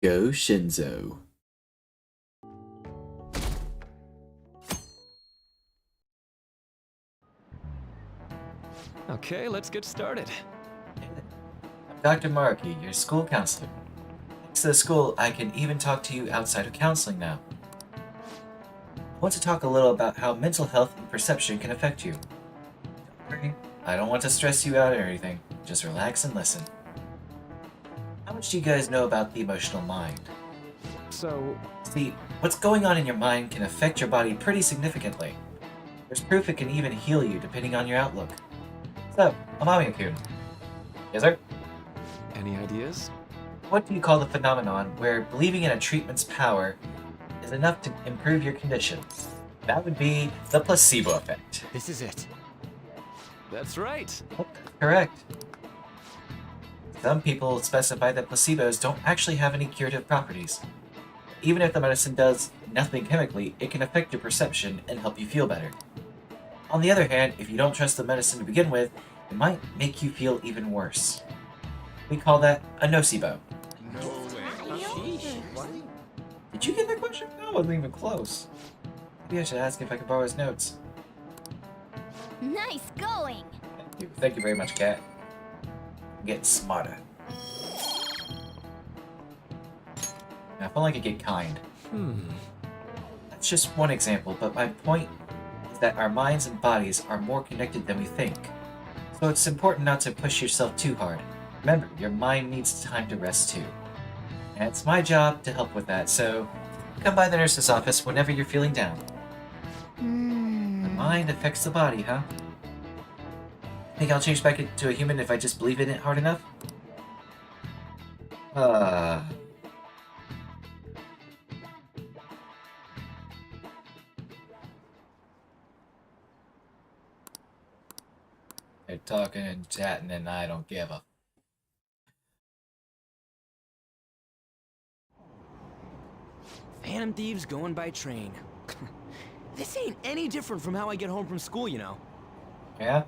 Goshinzo. Okay, let's get started. I'm Dr. Markey, your school counselor. Thanks to the school, I can even talk to you outside of counseling now. I want to talk a little about how mental health and perception can affect you. Don't worry, I don't want to stress you out or anything. Just relax and listen. How much do you guys know about the emotional mind? So, See, what's going on in your mind can affect your body pretty significantly. There's proof it can even heal you depending on your outlook. So, Amami-kun. Yes, sir? any ideas? What do you call the phenomenon where believing in a treatment's power is enough to improve your condition? That would be the placebo effect. This is it. That's right. Correct. Some people specify that placebos don't actually have any curative properties. Even if the medicine does nothing chemically, it can affect your perception and help you feel better. On the other hand, if you don't trust the medicine to begin with, it might make you feel even worse. We call that a nocebo. No way. Did you get that question? No, I wasn't even close. Maybe I should ask if I could borrow his notes. Nice going! Thank you very much, Kat. I'm getting smarter. Now, if only I could get kind. That's just one example, but my point is that our minds and bodies are more connected than we think. So it's important not to push yourself too hard. Remember, your mind needs time to rest too. And it's my job to help with that, so come by the nurse's office whenever you're feeling down. The mind affects the body, huh? Think I'll change back into a human if I just believe in it hard enough? They're talking and chatting and I don't give a... Phantom thieves going by train. This ain't any different from how I get home from school, you know. Yeah?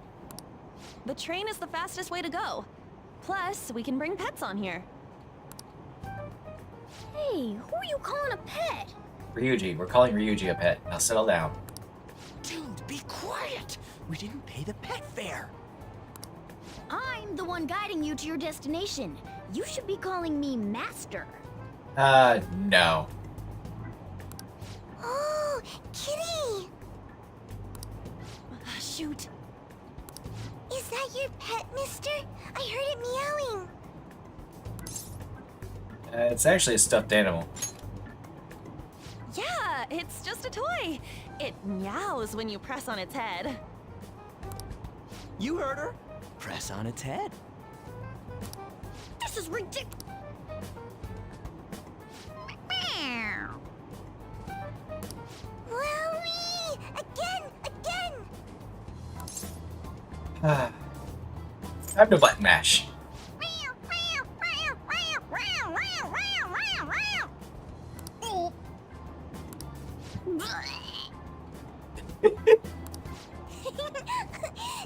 The train is the fastest way to go. Plus, we can bring pets on here. Hey, who are you calling a pet? Ryuji. We're calling Ryuji a pet. Now settle down. Dude, be quiet! We didn't pay the pet fare. I'm the one guiding you to your destination. You should be calling me Master. No. Oh, kitty! Shoot. Is that your pet, mister? I heard it meowing. It's actually a stuffed animal. Yeah, it's just a toy. It meows when you press on its head. You heard her. Press on its head. This is ridiculous. Wowie! Again! Time to button mash.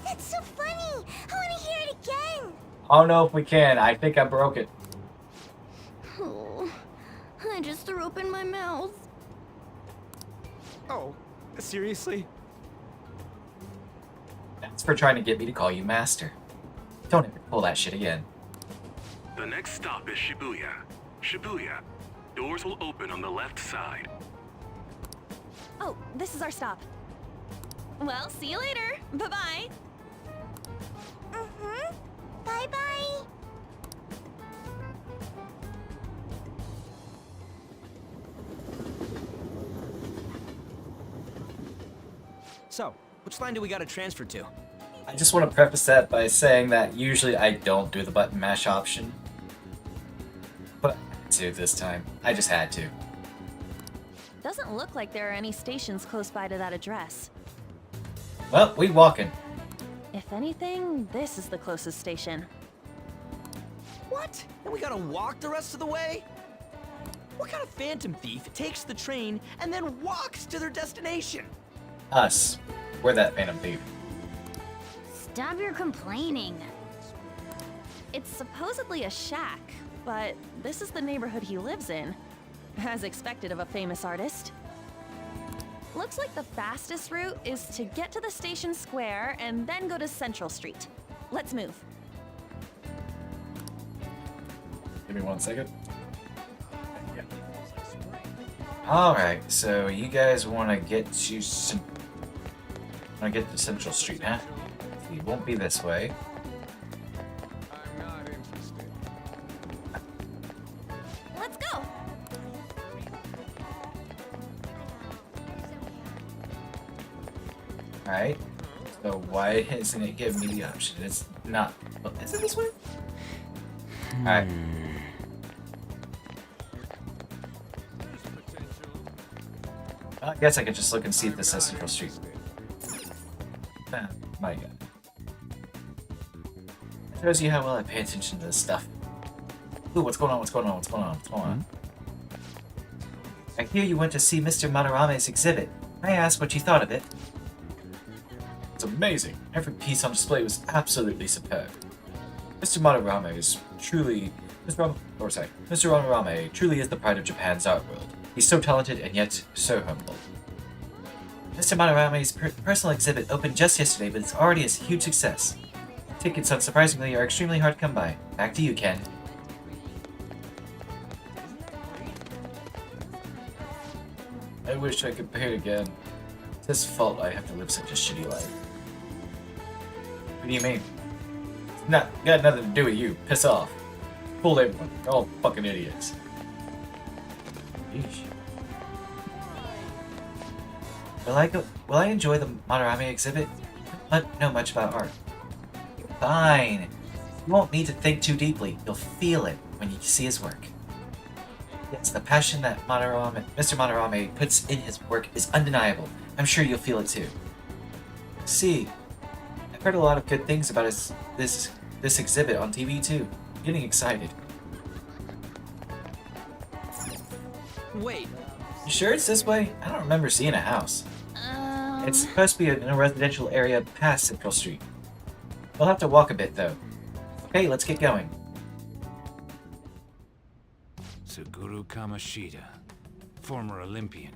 That's so funny! I want to hear it again! I don't know if we can. I think I broke it. Oh, I just threw up in my mouth. Oh, seriously? That's for trying to get me to call you Master. Don't ever pull that shit again. The next stop is Shibuya. Shibuya. Doors will open on the left side. Oh, this is our stop. Well, see you later. Bye-bye. Bye-bye. So, which line do we gotta transfer to? I just want to preface that by saying that usually I don't do the button mash option. But I had to this time. I just had to. Doesn't look like there are any stations close by to that address. Well, we walking. If anything, this is the closest station. What? And we gotta walk the rest of the way? What kind of phantom thief takes the train and then walks to their destination? Us. We're that phantom thief. Stop your complaining. It's supposedly a shack, but this is the neighborhood he lives in. As expected of a famous artist. Looks like the fastest route is to get to the station square and then go to Central Street. Let's move. Give me 1 second. Yeah. Alright, so you guys want to get to Central Street, huh? It won't be this way. I'm not interested. Let's go. Alright. So why isn't it giving me the option? It's not. Is it this way? Alright. I guess I could just look and see if this says Central Street. Ah, my god. It shows you how well I pay attention to this stuff. Ooh, what's going on? What's going on? What's going on? What's going on? I hear you went to see Mr. Madarame's exhibit. May I ask what you thought of it? It's amazing. Every piece on display was absolutely superb. Mr. Madarame is truly... Mr. Madarame truly is the pride of Japan's art world. He's so talented and yet so humble. Mr. Madarame's personal exhibit opened just yesterday, but it's already a huge success. Tickets, unsurprisingly, are extremely hard to come by. Back to you, Ken. I wish I could pay it again. It's his fault I have to live such a shitty life. What do you mean? It's got nothing to do with you. Piss off. Fool everyone. You're all fucking idiots. Yeesh. Will I enjoy the Madarame exhibit? I don't know much about art. Fine. You won't need to think too deeply. You'll feel it when you see his work. Yes, the passion that Mr. Madarame puts in his work is undeniable. I'm sure you'll feel it too. See, I've heard a lot of good things about this exhibit on TV too. I'm getting excited. Wait, You sure it's this way? I don't remember seeing a house. It's supposed to be in a residential area past Central Street. We'll have to walk a bit though. Okay, let's get going. Suguru Kamashita, former Olympian,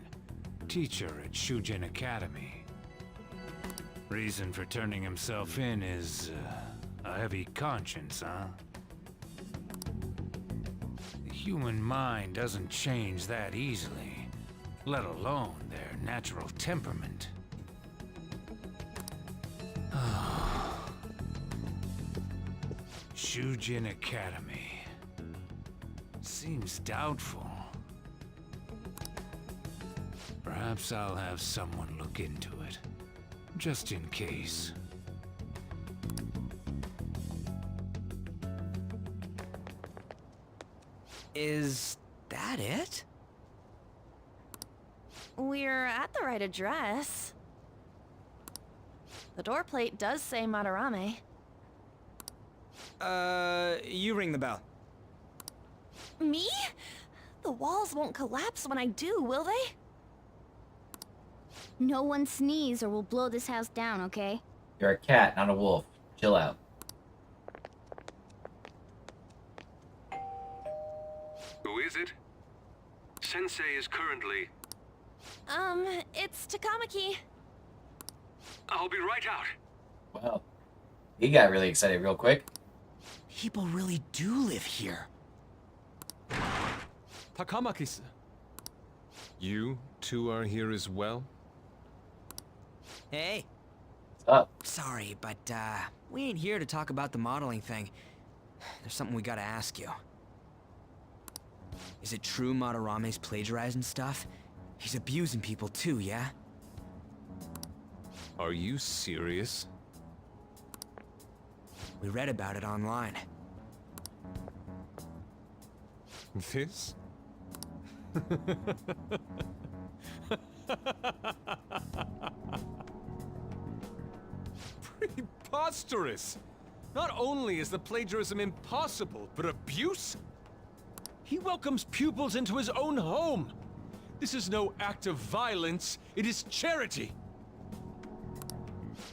teacher at Shujin Academy. Reason for turning himself in is a heavy conscience, huh? The human mind doesn't change that easily, let alone their natural temperament. Shujin Academy. Seems doubtful. Perhaps I'll have someone look into it, just in case. is that it? We're at the right address. The door plate does say Madarame. You ring the bell. Me? The walls won't collapse when I do, will they? No one sneeze or we'll blow this house down, okay? You're a cat, not a wolf. Chill out. Who is it? Sensei is currently... It's Takamaki. I'll be right out. Wow. He got really excited real quick. People really do live here. Takamaki-san. You two are here as well? Hey, What's up? sorry, but we ain't here to talk about the modeling thing. There's something we gotta ask you. Is it true Madarame's plagiarizing stuff? He's abusing people too, yeah? Are you serious? We read about it online. This? Preposterous! Not only is the plagiarism impossible, but abuse? He welcomes pupils into his own home. This is no act of violence, it is charity.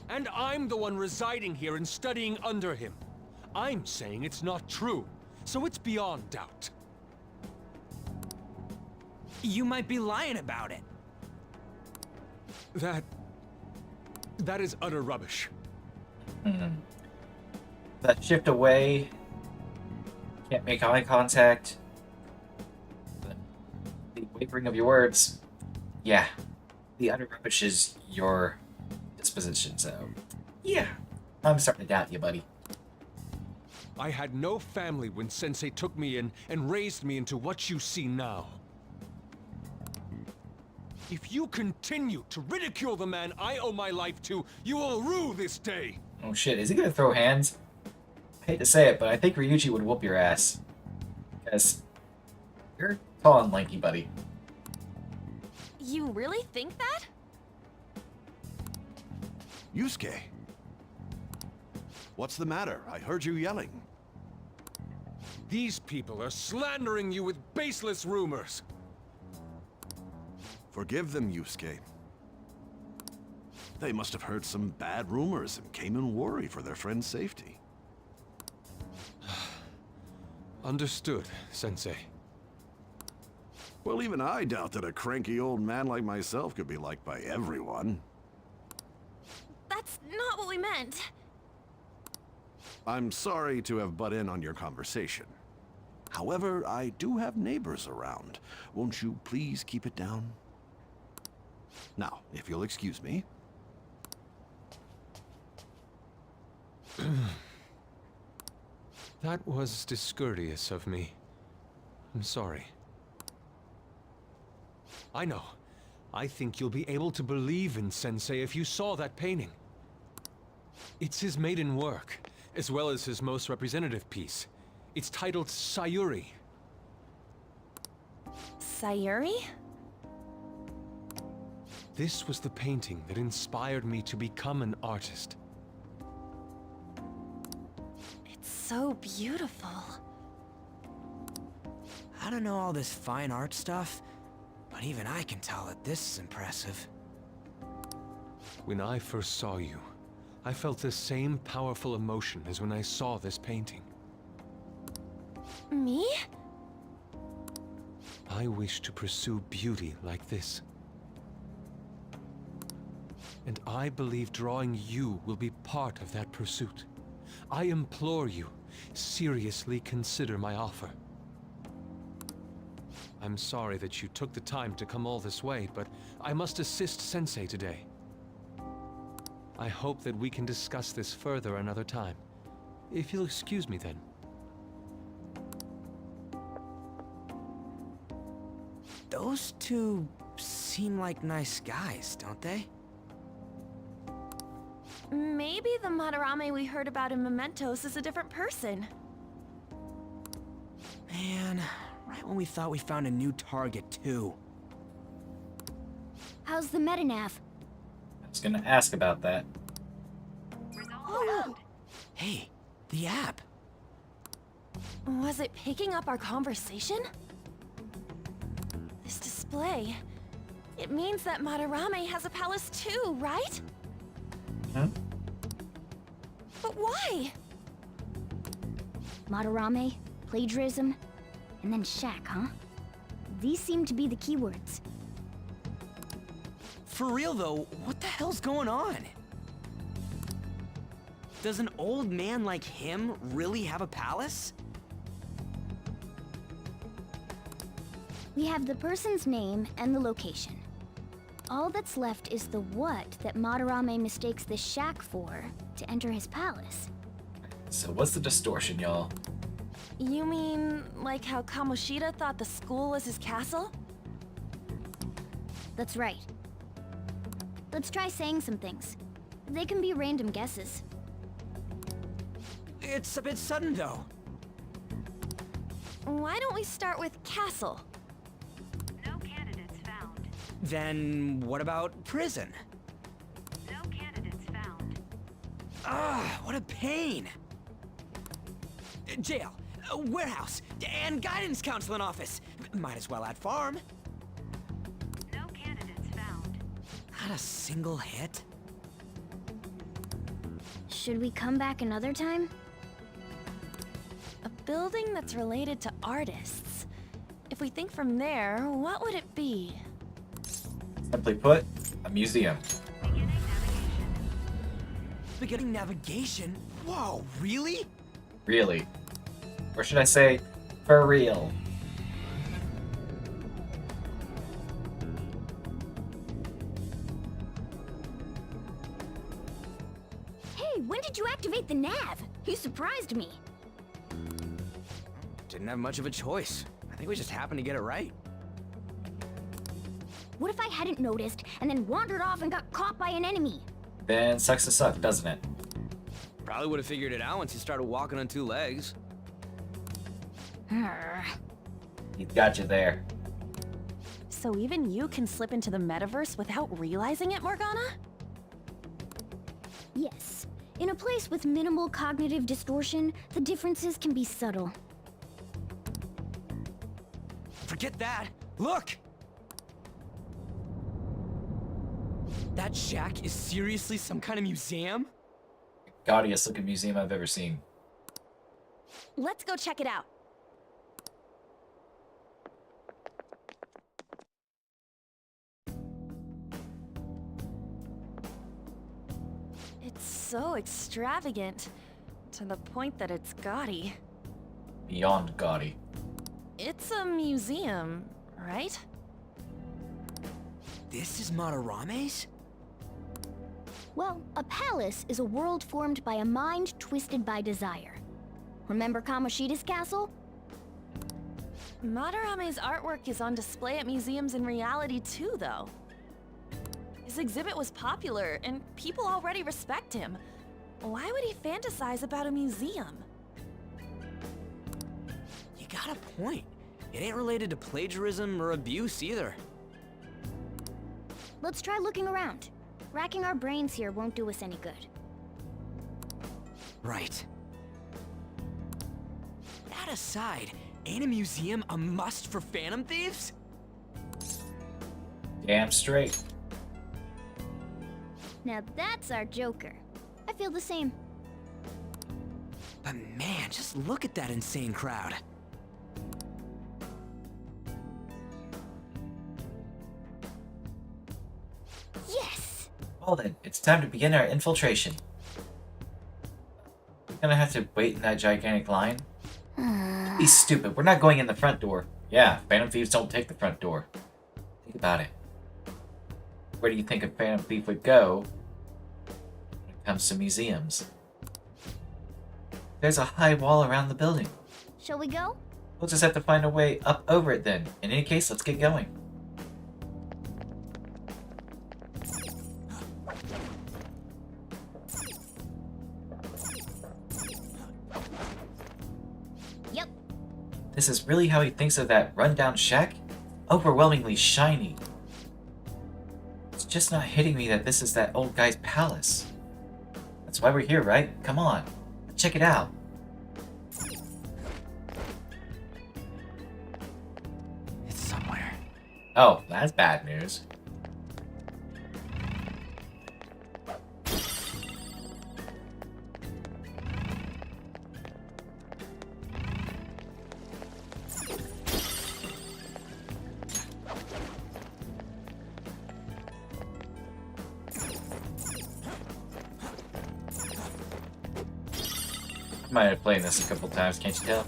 And I'm the one residing here and studying under him. I'm saying it's not true. so it's beyond doubt. You might be lying about it. That is utter rubbish. That shift away. Can't make eye contact. The wavering of your words. Yeah. The utter rubbish is your disposition, so... Yeah. I'm starting to doubt you, buddy. I had no family when Sensei took me in and raised me into what you see now. If you continue to ridicule the man I owe my life to, you will rue this day! Oh shit, is he gonna throw hands? I hate to say it, but I think Ryuji would whoop your ass. Because you're tall and lanky, buddy. You really think that? Yusuke. What's the matter? I heard you yelling. These people are slandering you with baseless rumors. Forgive them, Yusuke. They must have heard some bad rumors and came in worry for their friend's safety. Understood, Sensei. Well, even I doubt that a cranky old man like myself could be liked by everyone. That's not what we meant. I'm sorry to have butt in on your conversation. However, I do have neighbors around. Won't you please keep it down? Now, if you'll excuse me. That was discourteous of me. I'm sorry. I know. I think you'll be able to believe in Sensei if you saw that painting. It's his maiden work, as well as his most representative piece. It's titled Sayuri. Sayuri? This was the painting that inspired me to become an artist. It's so beautiful. I don't know all this fine art stuff, but even I can tell that this is impressive. When I first saw you, I felt the same powerful emotion as when I saw this painting. Me? I wish to pursue beauty like this. And I believe drawing you will be part of that pursuit. I implore you, seriously consider my offer. I'm sorry that you took the time to come all this way, but I must assist Sensei today. I hope that we can discuss this further another time. If you'll excuse me then. Those two seem like nice guys, don't they? Maybe the Madarame we heard about in Mementos is a different person. Man, right when we thought we found a new target, too. How's the metanav? I was gonna ask about that. Oh, Hey, the app. was it picking up our conversation? This display, it means that Madarame has a palace too, right? Huh? But why? Madarame, plagiarism, and then shack, huh? These seem to be the keywords. For real, though, what the hell's going on? Does an old man like him really have a palace? We have the person's name and the location. All that's left is the what that Madarame mistakes the shack for to enter his palace. So what's the distortion, y'all? You mean like how Kamoshida thought the school was his castle? That's right. Let's try saying some things. They can be random guesses. It's a bit sudden, though. Why don't we start with castle? No candidates found. Then what about prison? No candidates found. Ah, what a pain! Jail, warehouse, and guidance counseling office. Might as well add farm. No candidates found. Not a single hit. Should we come back another time? A building that's related to artists. If we think from there, what would it be? Simply put, a museum. Beginning navigation? Whoa, really? Really. Or should I say, for real. Hey, when did you activate the nav? You surprised me. Didn't have much of a choice. I think we just happened to get it right. What if I hadn't noticed and then wandered off and got caught by an enemy? Then sucks to suck, doesn't it? Probably would have figured it out once you started walking on 2 legs. He got you there. So even you can slip into the metaverse without realizing it, Morgana? Yes. In a place with minimal cognitive distortion, the differences can be subtle. Forget that. Look! That shack is seriously some kind of museum? Gaudiest looking museum I've ever seen. Let's go check it out. It's so extravagant, to the point that it's gaudy. Beyond gaudy. It's a museum, right? This is Madarame's? Well, a palace is a world formed by a mind twisted by desire. Remember Kamoshida's castle? Madarame's artwork is on display at museums in reality too, though. His exhibit was popular, and people already respect him. Why would he fantasize about a museum? You got a point. It ain't related to plagiarism or abuse either. Let's try looking around. Racking our brains here won't do us any good. Right. That aside, ain't a museum a must for Phantom Thieves? Damn straight. Now that's our Joker. I feel the same. But man, just look at that insane crowd. Yes! Well then, it's time to begin our infiltration. We're gonna have to wait in that gigantic line. Be stupid, we're not going in the front door. Yeah, Phantom Thieves don't take the front door. Think about it. Where do you think a Phantom Thief would go when it comes to museums? There's a high wall around the building. Shall we go? We'll just have to find a way up over it then. In any case, let's get going. Yep. This is really how he thinks of that rundown shack? Overwhelmingly shiny. It's just not hitting me that this is that old guy's palace. That's why we're here, right? Come on, let's check it out. It's somewhere. Oh, that's bad news. Might have played this a couple times, can't you tell?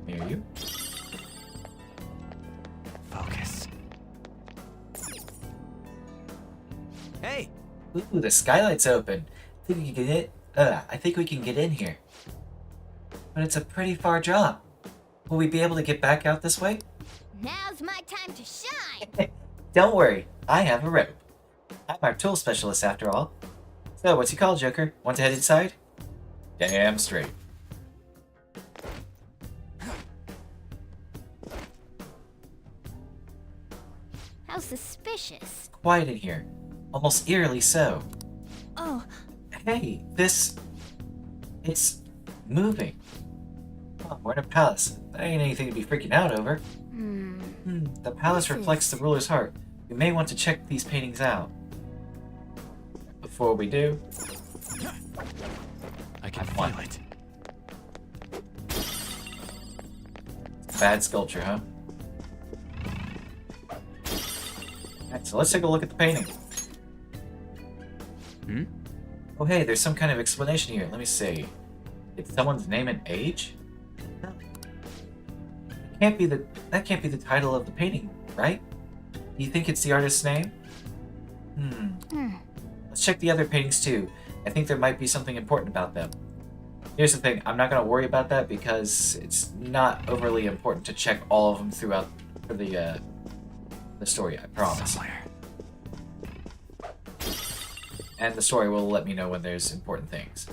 Hear you? Focus. Hey! Ooh, the skylight's open. I think we can get I think we can get in here. But it's a pretty far drop. Will we be able to get back out this way? Now's my time to shine! Don't worry, I have a rope. I'm our tool specialist after all. So, what's he called, Joker? Want to head inside? Damn straight. How suspicious. Quiet in here. Almost eerily so. Oh, Hey, it's moving. Oh, we're in a palace. That ain't anything to be freaking out over. The palace reflects the ruler's heart. We may want to check these paintings out. Before we do, I can feel it. bad sculpture, huh? Alright, so let's take a look at the painting. Oh hey, there's some kind of explanation here. Let me see. It's someone's name and age? That can't be the title of the painting, right? Do you think it's the artist's name? Let's check the other paintings too. I think there might be something important about them. Here's the thing, I'm not going to worry about that because it's not overly important to check all of them throughout the story, I promise. Somewhere. And the story will let me know when there's important things.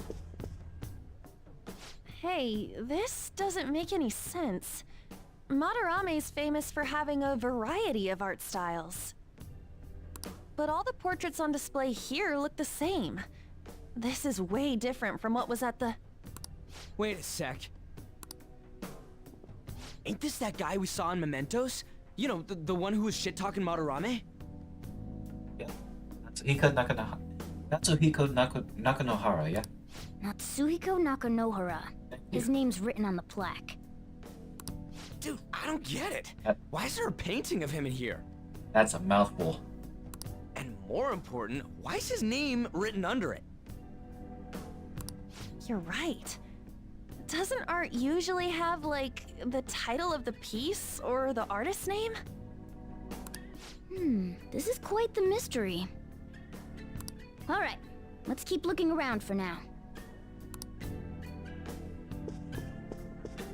Hey, this doesn't make any sense. Madarame's famous for having a variety of art styles. But all the portraits on display here look the same. This is way different from what was at the... Wait a sec. Ain't this that guy we saw in Mementos? You know, the one who was shit-talking Madarame? Yeah. Natsuhiko Nakanohara, yeah? Natsuhiko Nakanohara. His name's written on the plaque. Dude, I don't get it. Yep. Why is there a painting of him in here? That's a mouthful. And more important, why is his name written under it? You're right. Doesn't art usually have, like, the title of the piece or the artist's name? This is quite the mystery. Alright, let's keep looking around for now.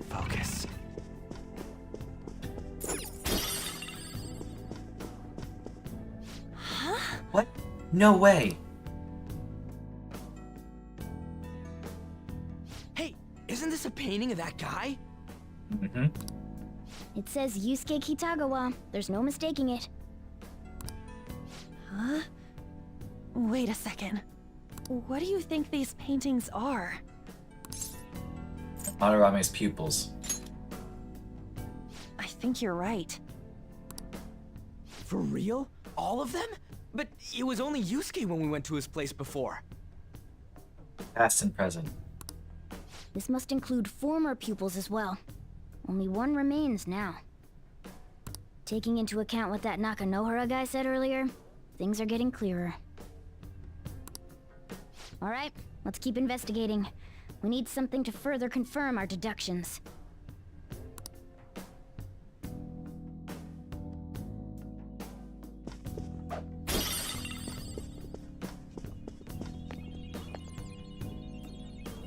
Focus. What? No way! Hey, isn't this a painting of that guy? It says Yusuke Kitagawa. There's no mistaking it. Huh? Wait a second. What do you think these paintings are? Madarame's pupils. I think you're right. For real? All of them? But it was only Yusuke when we went to his place before. Past and present. This must include former pupils as well. Only one remains now. Taking into account what that Nakanohara guy said earlier, things are getting clearer. Alright, let's keep investigating. We need something to further confirm our deductions.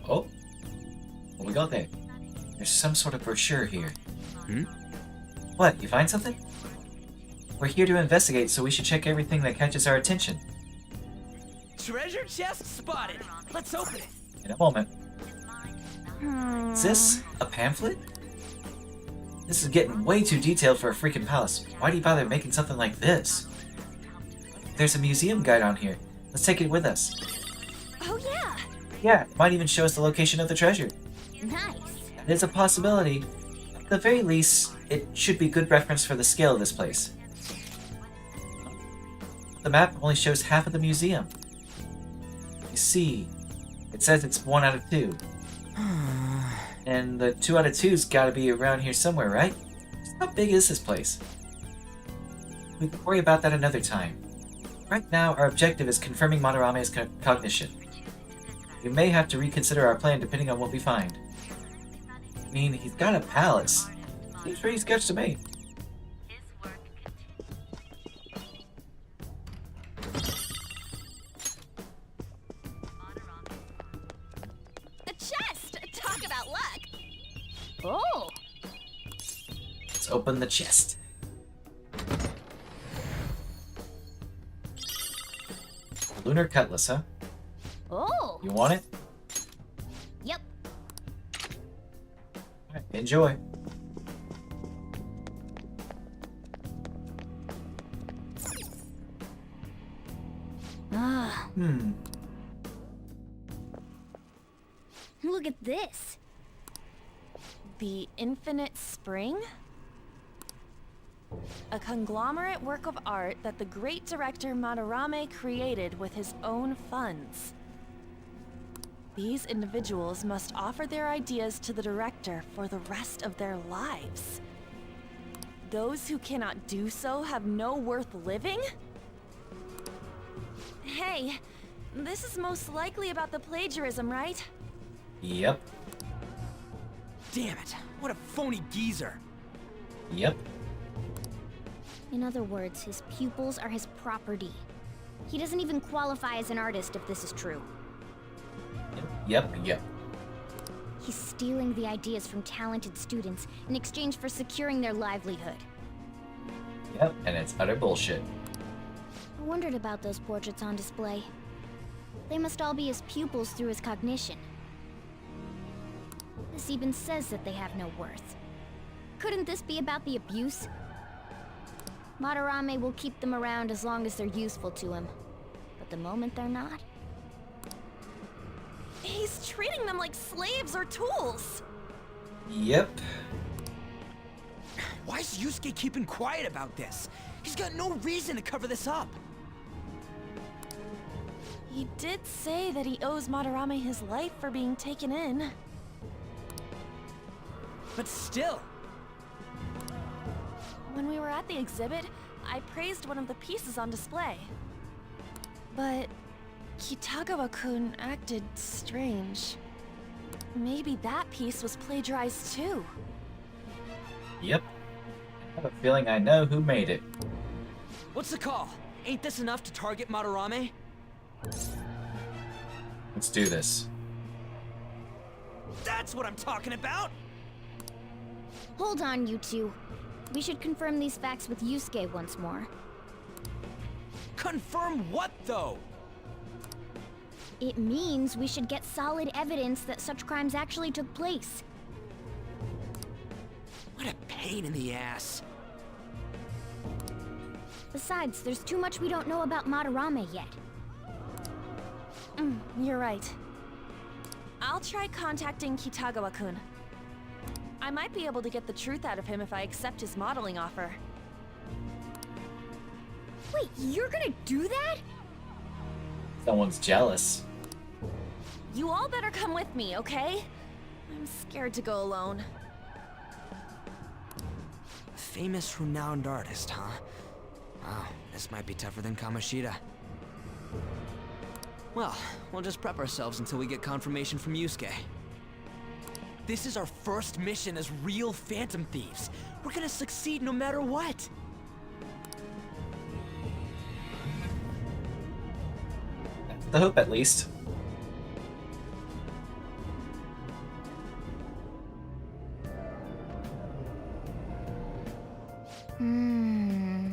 Oh? What we got there? There's some sort of brochure here. What, you find something? We're here to investigate, so we should check everything that catches our attention. Treasure chest spotted! Let's open it! In a moment. Is this a pamphlet? This is getting way too detailed for a freaking palace. Why do you bother making something like this? There's a museum guide on here. Let's take it with us. Oh yeah! Yeah, it might even show us the location of the treasure. Nice! That is a possibility. At the very least, it should be good reference for the scale of this place. The map only shows half of the museum. You see, it says it's 1 out of 2. And the 2 out of 2's gotta be around here somewhere, right? So how big is this place? We can worry about that another time. Right now, our objective is confirming Madarame's cognition. We may have to reconsider our plan depending on what we find. I mean, he's got a palace. Seems pretty sketch to me. A chest! Talk about luck! Oh! Let's open the chest. Lunar cutlass, huh? Oh! You want it? Yep. Alright, enjoy. Ah, Hmm. look at this. The infinite spring? A conglomerate work of art that the great director Madarame created with his own funds. These individuals must offer their ideas to the director for the rest of their lives. Those who cannot do so have no worth living? Hey, this is most likely about the plagiarism, right? Yep. Damn it, what a phony geezer. Yep. In other words, his pupils are his property. He doesn't even qualify as an artist if this is true. Yep. He's stealing the ideas from talented students in exchange for securing their livelihood. Yep, and it's utter bullshit. I wondered about those portraits on display. They must all be his pupils through his cognition. This even says that they have no worth. Couldn't this be about the abuse? Madarame will keep them around as long as they're useful to him. But the moment they're not... He's treating them like slaves or tools. Yep. Why is Yusuke keeping quiet about this? He's got no reason to cover this up. He did say that he owes Madarame his life for being taken in. But still. When we were at the exhibit, I praised one of the pieces on display. But Kitagawa-kun acted strange. Maybe that piece was plagiarized too. Yep. I have a feeling I know who made it. What's the call? Ain't this enough to target Madarame? Let's do this. That's what I'm talking about! Hold on, you two. We should confirm these facts with Yusuke once more. Confirm what, though? It means we should get solid evidence that such crimes actually took place. What a pain in the ass. Besides, there's too much we don't know about Madarame yet. You're right. I'll try contacting Kitagawa-kun. I might be able to get the truth out of him if I accept his modeling offer. Wait, you're gonna do that? Someone's jealous. You all better come with me, okay? I'm scared to go alone. A famous, renowned artist, huh? Wow, this might be tougher than Kamoshida. Well, we'll just prep ourselves until we get confirmation from Yusuke. This is our first mission as real Phantom Thieves. We're gonna succeed no matter what. That's the hope, at least.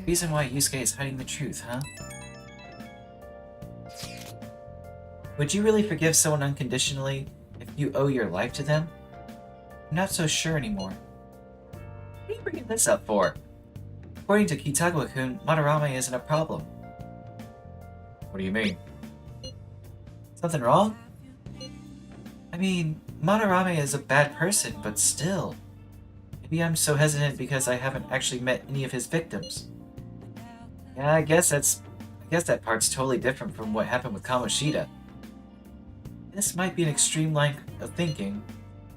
Reason why Yusuke is hiding the truth, huh? Would you really forgive someone unconditionally if you owe your life to them? I'm not so sure anymore. What are you bringing this up for? According to Kitagawa-kun, Madarame isn't a problem. What do you mean? Something wrong? I mean, Madarame is a bad person, but still. Maybe I'm so hesitant because I haven't actually met any of his victims. Yeah, I guess that part's totally different from what happened with Kamoshida. This might be an extreme line of thinking,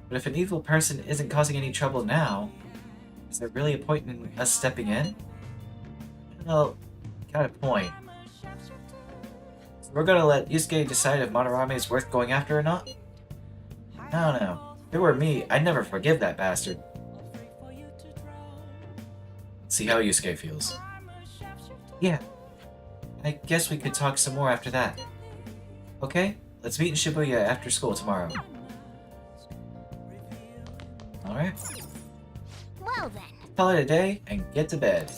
but if an evil person isn't causing any trouble now, is there really a point in us stepping in? Well, got a point. So we're gonna let Yusuke decide if Madarame is worth going after or not? I don't know. If it were me, I'd never forgive that bastard. Let's see how Yusuke feels. Yeah. I guess we could talk some more after that. Okay? Let's meet in Shibuya after school tomorrow. Alright. Well then. Call it a day and get to bed.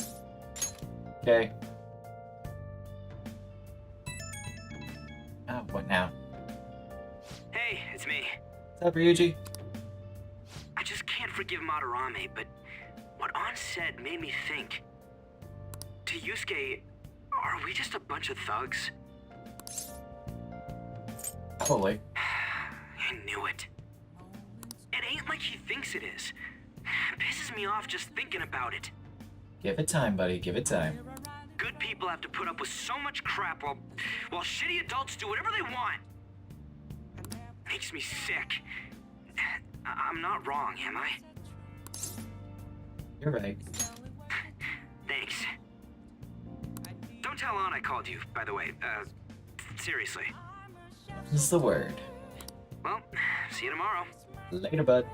Okay. Oh, what now? Hey, it's me. What's up, Ryuji? I just can't forgive Madarame, but what An said made me think. To Yusuke, are we just a bunch of thugs? Probably. I knew it. It ain't like he thinks it is. Pisses me off just thinking about it. Give it time, buddy. Give it time. Good people have to put up with so much crap while shitty adults do whatever they want. Makes me sick. I'm not wrong, am I? You're right. Thanks. Don't tell Ann I called you, by the way. Seriously. This is the word. Well, see you tomorrow. Later, bud.